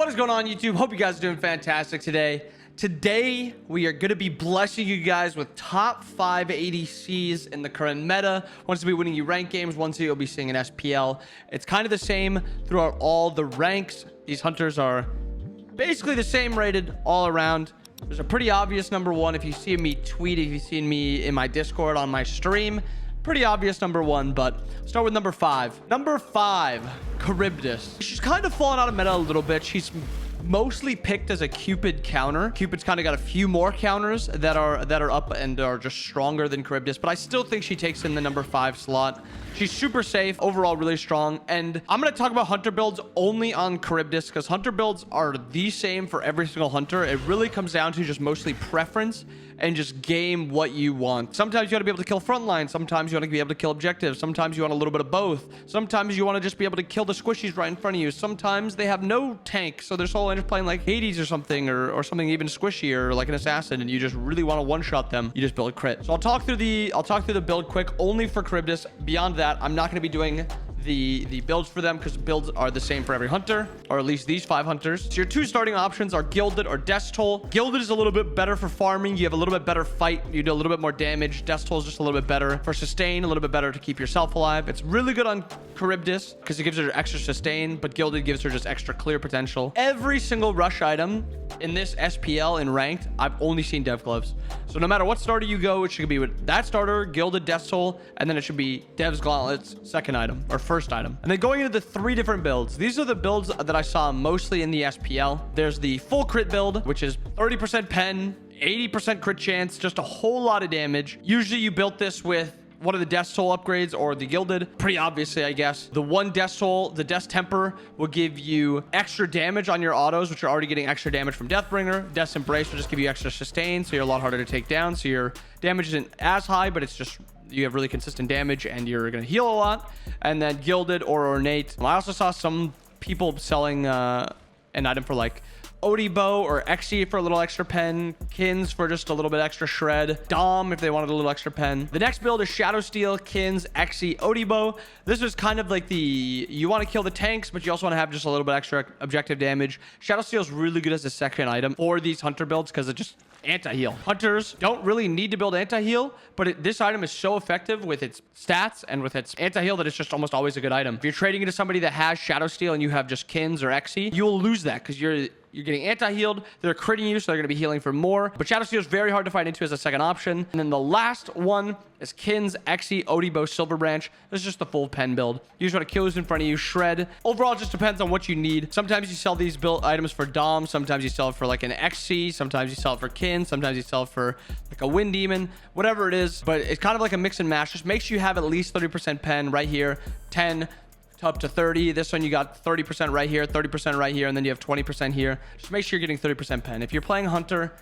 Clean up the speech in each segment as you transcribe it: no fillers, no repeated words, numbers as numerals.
What is going on, YouTube? Hope you guys are doing fantastic today. Today, we are going to be blessing you guys with top 5 ADCs in the current meta. Once you'll be winning you rank games, once you'll be seeing an SPL. It's kind of the same throughout all the ranks. These hunters are basically the same rated all around. There's a pretty obvious number one. If you see me tweet, if you've seen me in my Discord on my stream, pretty obvious number one, but start with number 5. Number 5, Charybdis. She's kind of fallen out of meta a little bit. She's mostly picked as a Cupid counter. Cupid's kind of got a few more counters that are up and are just stronger than Charybdis, but I still think she takes in the number 5 slot. She's super safe, overall really strong, and I'm going to talk about hunter builds only on Charybdis because hunter builds are the same for every single hunter. It really comes down to just mostly preference and just game what you want. Sometimes you want to be able to kill frontline. Sometimes you want to be able to kill objectives. Sometimes you want a little bit of both. Sometimes you want to just be able to kill the squishies right in front of you. Sometimes they have no tank, so they're solo just playing like Hades or something, or something even squishier, like an assassin, and you just really want to one-shot them. You just build a crit. So I'll talk through the build quick only for Charybdis. Beyond that, I'm not going to be doing the builds for them because builds are the same for every hunter, or at least these 5 hunters. So your 2 starting options are Gilded or Death Toll. Gilded is a little bit better for farming. You have a little bit better fight. You do a little bit more damage. Death Toll is just a little bit better for sustain, a little bit better to keep yourself alive. It's really good on Charybdis because it gives her extra sustain, but Gilded gives her just extra clear potential. Every single rush item in this SPL in ranked, I've only seen Dev Gloves. So no matter what starter you go, it should be with that starter, Gilded, Death Toll, and then it should be Dev's Gauntlets, second item or first item. And then going into the 3 different builds, these are the builds that I saw mostly in the SPL. There's the full crit build, which is 30% pen, 80% crit chance, just a whole lot of damage. Usually you built this with one of the Death Toll upgrades or the Gilded. Pretty obviously, I guess. The one Death Toll, the Death Temper, will give you extra damage on your autos, which are already getting extra damage from Deathbringer. Death's Embrace will just give you extra sustain, so you're a lot harder to take down. So your damage isn't as high, but it's just you have really consistent damage and you're going to heal a lot. And then Gilded or Ornate. I also saw some people selling an item for like Odibo or Xe for a little extra pen, Kins for just a little bit extra shred, Dom if they wanted a little extra pen. The next build is Shadow Steel, Kins, Xe, Odibo. This is kind of like you want to kill the tanks, but you also want to have just a little bit extra objective damage. Shadow Steel is really good as a second item for these hunter builds because it just anti-heal. Hunters don't really need to build anti-heal, but this item is so effective with its stats and with its anti-heal that it's just almost always a good item. If you're trading into somebody that has Shadow Steel and you have just Kins or Xe, you will lose that because you're getting anti-healed. They're critting you, so they're going to be healing for more. But Shadow Steel is very hard to fight into as a second option. And then the last one is Kins, Xe, Odibo, Silver Branch. This is just the full pen build. You just want to kill who's in front of you, shred. Overall, it just depends on what you need. Sometimes you sell these build items for Dom. Sometimes you sell it for like an Xe. Sometimes you sell it for Kins. Sometimes you sell it for like a Wind Demon. Whatever it is. But it's kind of like a mix and match. Just make sure you have at least 30% pen right here. 10 up to 30. This one you got 30% right here, 30% right here, and then you have 20% here. Just make sure you're getting 30% pen. If you're playing hunter,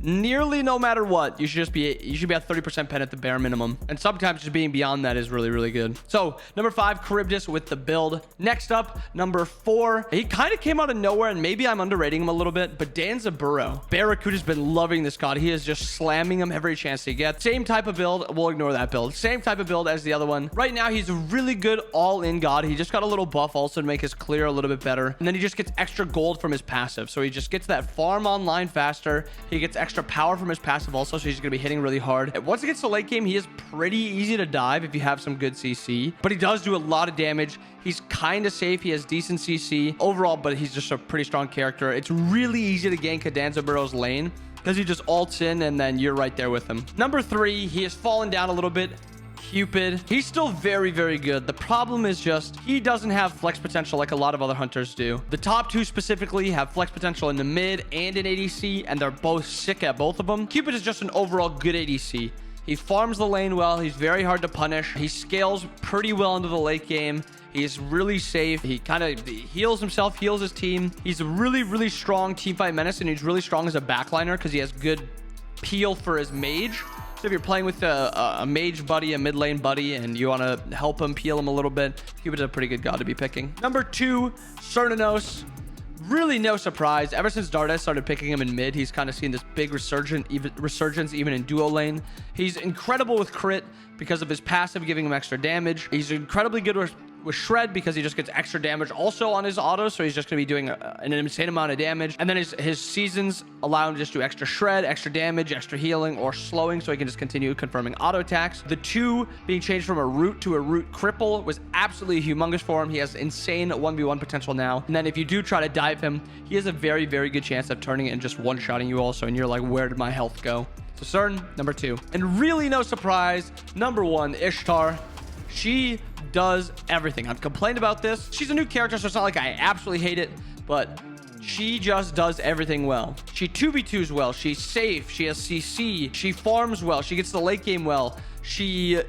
nearly no matter what, you should be at 30% pen at the bare minimum, and sometimes just being beyond that is really, really good. So number 5, Charybdis with the build. Next up, number 4, he kind of came out of nowhere, and maybe I'm underrating him a little bit, but Danzaburou. Barracuda's been loving this god. He is just slamming him every chance he gets. Same type of build. We'll ignore that build. Same type of build as the other one. Right now, he's a really good all-in god. He just got a little buff also to make his clear a little bit better, and then he just gets extra gold from his passive, so he just gets that farm online faster. He gets extra power from his passive also, so he's going to be hitting really hard. Once it gets to late game, he is pretty easy to dive if you have some good CC, but he does do a lot of damage. He's kind of safe. He has decent CC overall, but he's just a pretty strong character. It's really easy to gank a Danzaburou's lane because he just ults in and then you're right there with him. Number 3, he has fallen down a little bit. Cupid. He's still very, very good. The problem is just he doesn't have flex potential like a lot of other hunters do. The top 2 specifically have flex potential in the mid and in ADC, and they're both sick at both of them. Cupid is just an overall good ADC. He farms the lane well. He's very hard to punish. He scales pretty well into the late game. He's really safe. He kind of heals himself, heals his team. He's a really, really strong teamfight menace, and he's really strong as a backliner because he has good peel for his mage. So if you're playing with a mage buddy, a mid lane buddy, and you want to help him, peel him a little bit, Cupid's a pretty good god to be picking. Number 2, Cernanos. Really no surprise. Ever since Dardes started picking him in mid, he's kind of seen this big resurgence even in duo lane. He's incredible with crit because of his passive giving him extra damage. He's incredibly good with Shred because he just gets extra damage also on his auto, so he's just going to be doing an insane amount of damage. And then his seasons allow him to just do extra Shred, extra damage, extra healing, or slowing, so he can just continue confirming auto attacks. The 2 being changed from a root to a root cripple was absolutely humongous for him. He has insane 1v1 potential now. And then if you do try to dive him, he has a very, very good chance of turning it and just one-shotting you also, and you're like, where did my health go? So Cern, number 2. And really no surprise, number 1, Ishtar. She does everything. I've complained about this. She's a new character, so it's not like I absolutely hate it, but she just does everything well. She 2v2s well. She's safe. She has CC. She farms well. She gets the late game well. She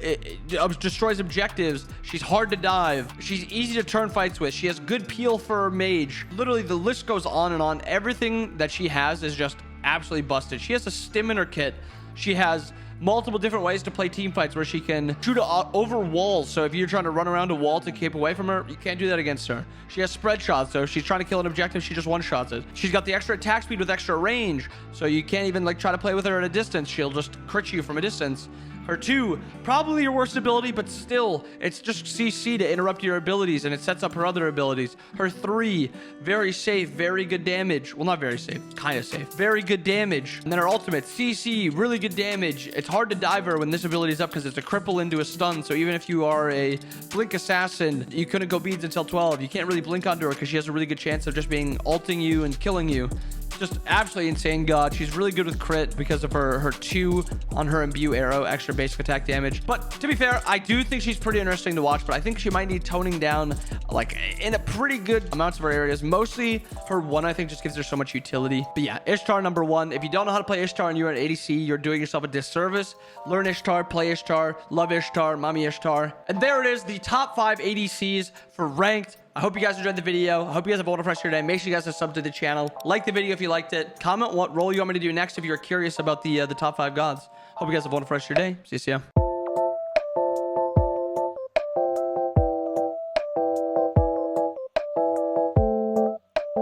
destroys objectives. She's hard to dive. She's easy to turn fights with. She has good peel for her mage. Literally, the list goes on and on. Everything that she has is just absolutely busted. She has a stim in her kit. She has multiple different ways to play team fights where she can shoot over walls. So if you're trying to run around a wall to keep away from her, you can't do that against her. She has spread shots, so if she's trying to kill an objective, she just one-shots it. She's got the extra attack speed with extra range, so you can't even like try to play with her at a distance. She'll just crit you from a distance. Her 2, probably your worst ability, but still, it's just CC to interrupt your abilities, and it sets up her other abilities. Her 3, very safe, very good damage. Well, not very safe, kind of safe. Very good damage. And then her ultimate, CC, really good damage. It's hard to dive her when this ability is up because it's a cripple into a stun, so even if you are a blink assassin, you couldn't go beads until 12. You can't really blink onto her because she has a really good chance of just being ulting you and killing you. Just absolutely insane god. She's really good with crit because of her 2 on her imbue arrow, extra basic attack damage. But to be fair, I do think she's pretty interesting to watch, but I think she might need toning down like in a pretty good amounts of her areas. Mostly her 1, I think, just gives her so much utility. But yeah, Ishtar number 1. If you don't know how to play Ishtar and you're an ADC, you're doing yourself a disservice. Learn Ishtar, play Ishtar, love Ishtar, mommy Ishtar. And there it is, the top 5 ADCs for ranked. I hope you guys enjoyed the video. I hope you guys have a wonderful rest of your day. Make sure you guys are subbed to the channel. Like the video if you liked it. Comment what role you want me to do next if you're curious about the top 5 gods. Hope you guys have a wonderful rest of your day. See you.